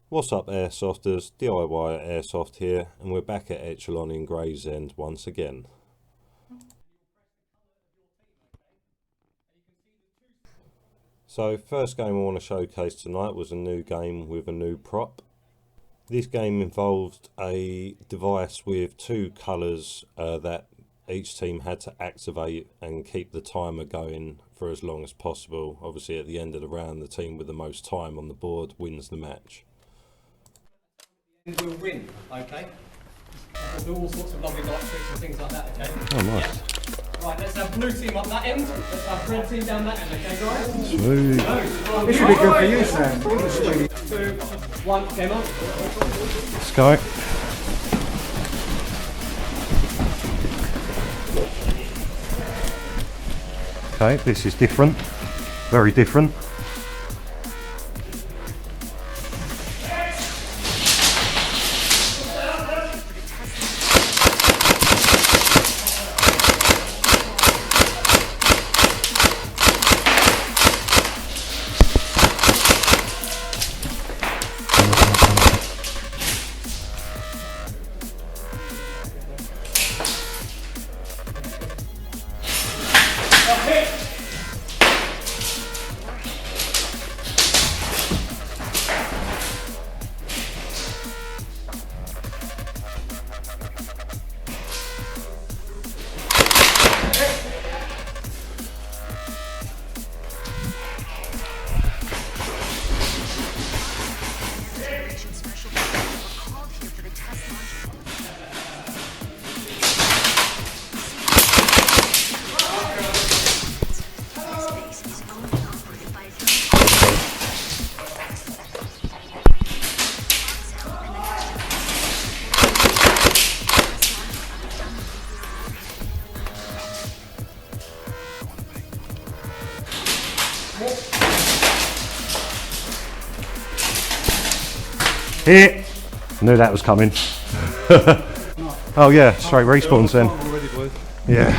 What's up Airsofters, D.I.Y at Airsoft here, and we're back at Echelon in Gravesend once again. So first game I want to showcase tonight was a new game with a new prop. This game involved a device with two colours that each team had to activate and keep the timer going for as long as possible. Obviously at the end of the round the team with the most time on the board wins the match. We'll win, okay? We'll do all sorts of lovely light tricks and things like that, okay? Oh nice. Yeah. Right, let's have blue team up that end, let's have red team down that end, okay guys? Smooth. This should be good for you, Sam. 2, 1, game on. Let's go. Okay, this is different. Very different. Hit! Knew that was coming. Oh yeah, straight respawns then. Yeah.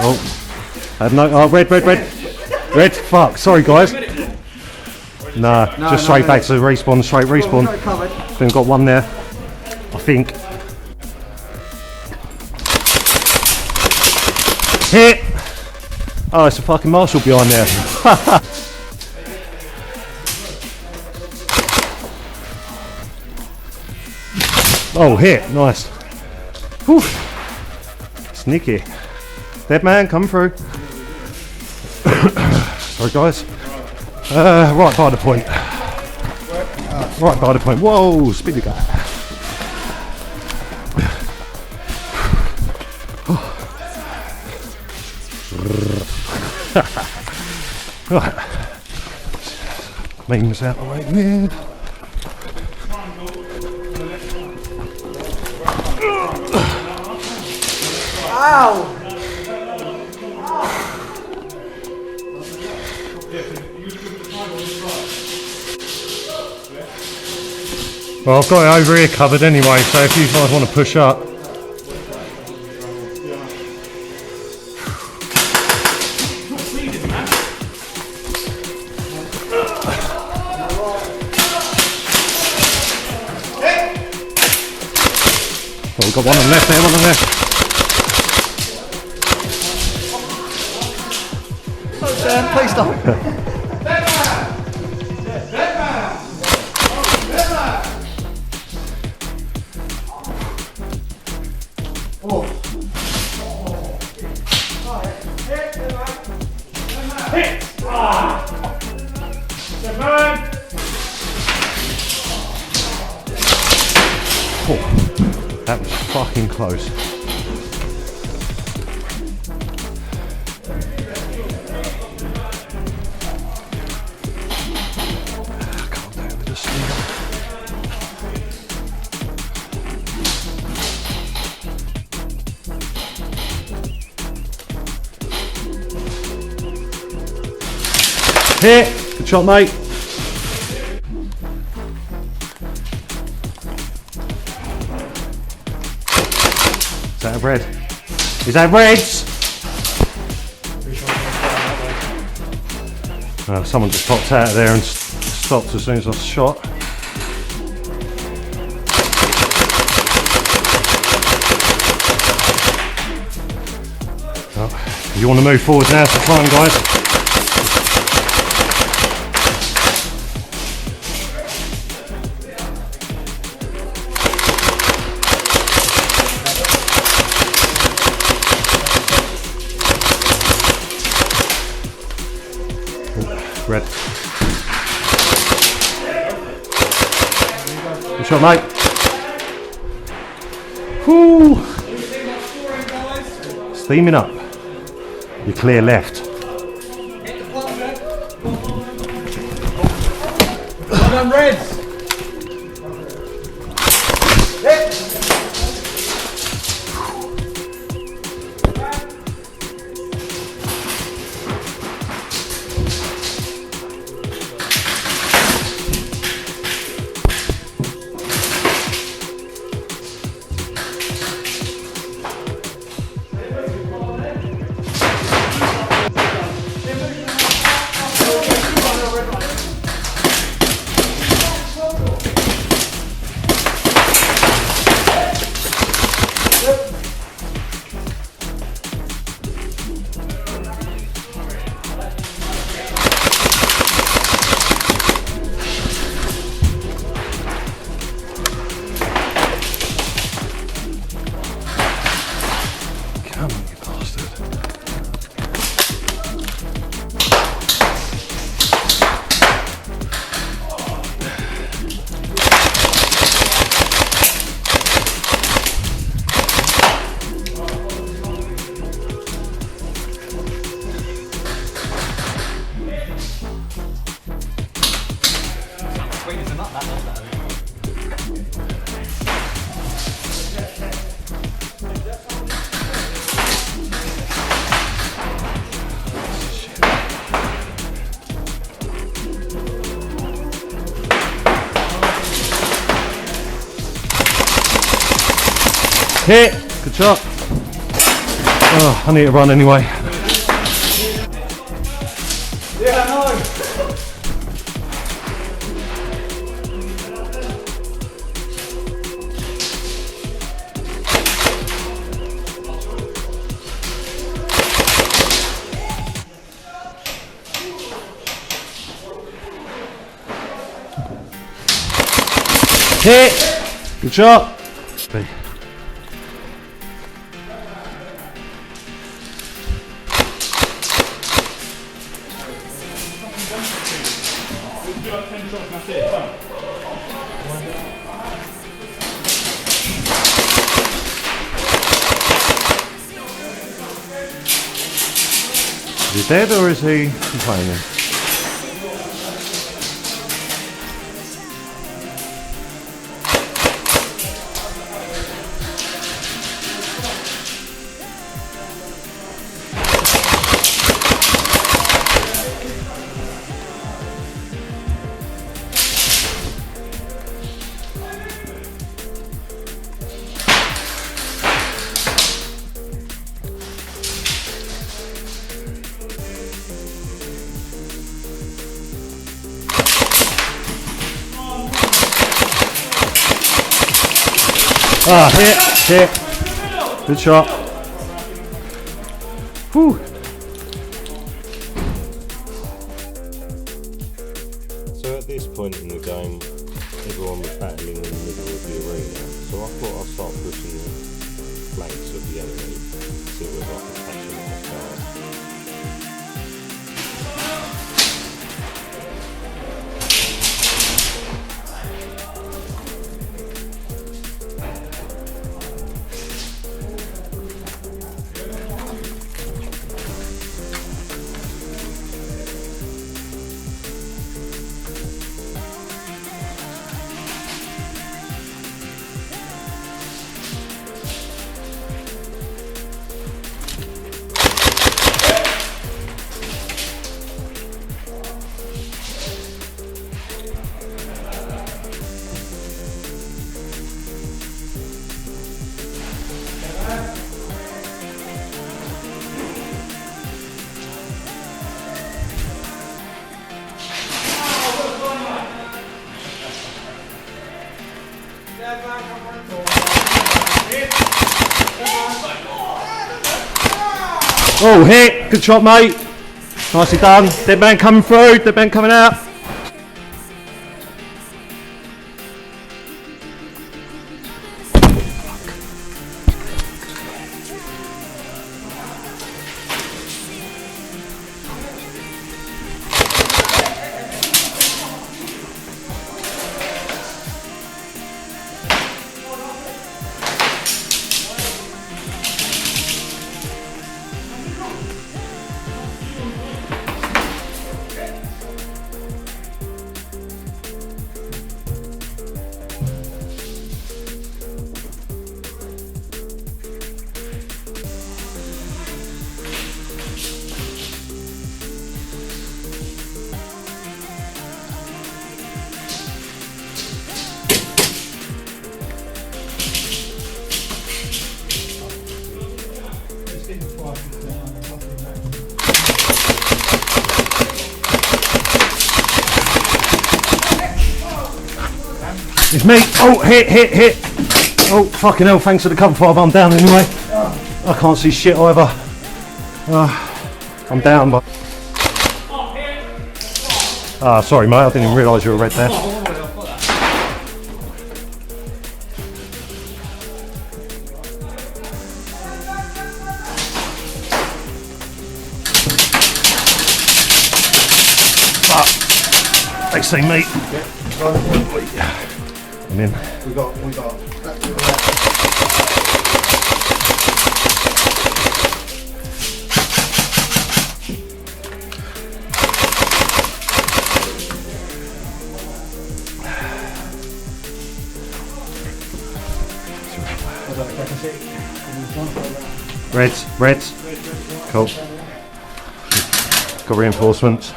Oh, had no. Oh, red. Red, fuck. Sorry, guys. Nah, just straight back to the respawn, straight respawn. Then got one there, I think. Hit! Oh, it's a fucking marshal behind there. Oh, hit. Nice. Whew. Sneaky. Dead man, come through. Sorry guys. Right by the point. Right by the point. Whoa, speedy guy. Right. Memes out the way, weird. Ow! Well, I've got it over here covered anyway, so if you guys want to push up. Oh, we've got one on the left there, one on the left. Oh, Sam, please stop. Oh, that was fucking close. Calm down with the sleeve. Hit. Good shot, mate. Is that a red? Is that reds? Someone just popped out of there and stopped as soon as I shot. Oh, you want to move forward now, so fine, guys. Red. Good shot, mate. Whoo! Steaming up. You're clear left. Well done, Reds. Come on, you bastard. Sweet as a nut, that. Hit! Good shot. Oh, I need to run anyway. Yeah, I know. Hit! Good shot. B. Is he dead or is he complaining? Ah, hit. Good shot. Whew. So at this point in the game, everyone was battling in the middle of the arena. So I thought I'd start pushing the flanks of the enemy, see whether I could catch them off guard. Oh, hit. Good shot, mate. Nicely done. Dead man coming through. Dead man coming out. It's me. Oh, hit. Oh, fucking hell, thanks for the cover fire, but I'm down anyway. I can't see shit either. I'm down, but... sorry mate, I didn't even realise you were red there. They see me. I'm in. We got. Reds. Cool. Got reinforcements.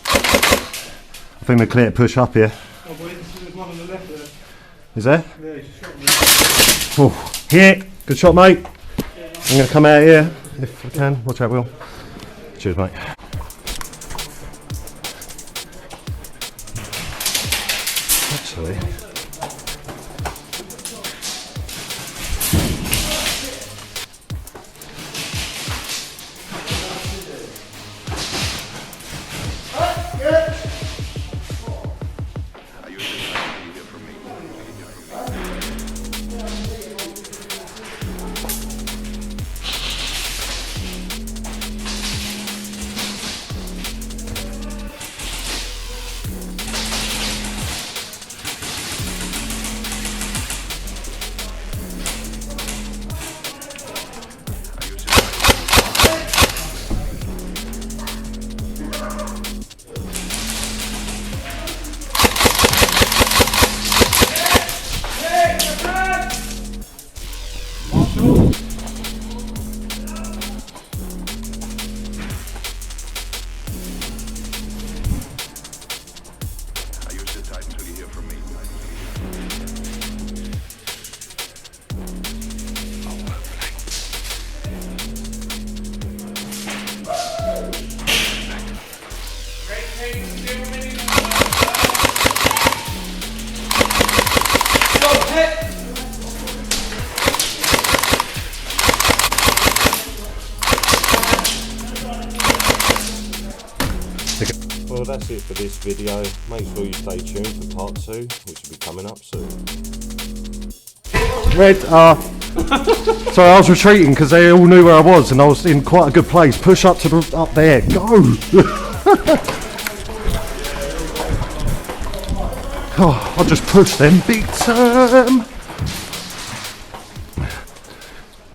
I think we're clear to push up here. Oh boy, there's one on the left there. Is there? Yeah, he's shot me. Oh, hit. Good shot, mate. I'm going to come out here if I can. Watch out, Will. Cheers, mate. Actually. Well, that's it for this video. Make sure you stay tuned for part 2, which will be coming up soon. Red, sorry, I was retreating because they all knew where I was and I was in quite a good place. Push up to the, up there, go! Oh, I just pushed them big time.